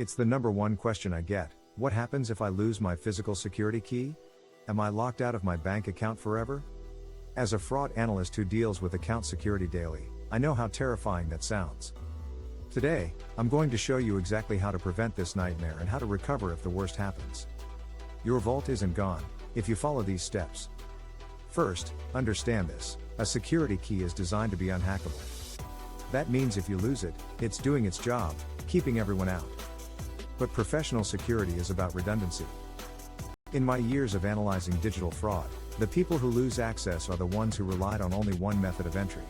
It's the number one question I get. What happens if I lose my physical security key? Am I locked out of my bank account forever? As a fraud analyst who deals with account security daily, I know how terrifying that sounds. Today, I'm going to show you exactly how to prevent this nightmare and how to recover if the worst happens. Your vault isn't gone if you follow these steps. First, understand this: a security key is designed to be unhackable. That means if you lose it, it's doing its job, keeping everyone out. But professional security is about redundancy. In my years of analyzing digital fraud, the people who lose access are the ones who relied on only one method of entry.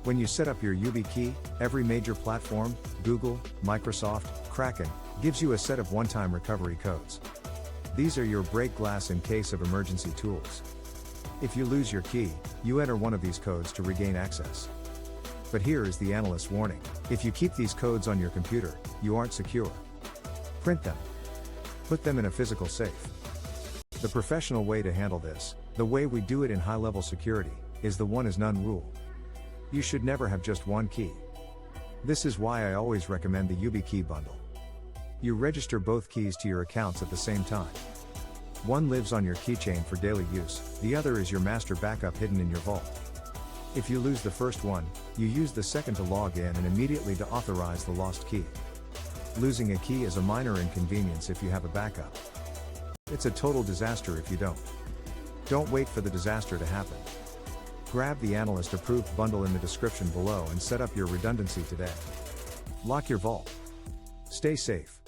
When you set up your YubiKey, every major platform, Google, Microsoft, Kraken, gives you a set of one-time recovery codes. These are your break glass in case of emergency tools. If you lose your key, you enter one of these codes to regain access. But here is the analyst's warning: if you keep these codes on your computer, you aren't secure. Print them. Put them in a physical safe. The professional way to handle this, the way we do it in high-level security, is the one is none rule. You should never have just one key. This is why I always recommend the YubiKey bundle. You register both keys to your accounts at the same time. One lives on your keychain for daily use, the other is your master backup hidden in your vault. If you lose the first one, you use the second to log in and immediately de-authorize the lost key. Losing a key is a minor inconvenience if you have a backup. It's a total disaster if you don't. Don't wait for the disaster to happen. Grab the analyst-approved bundle in the description below and set up your redundancy today. Lock your vault. Stay safe.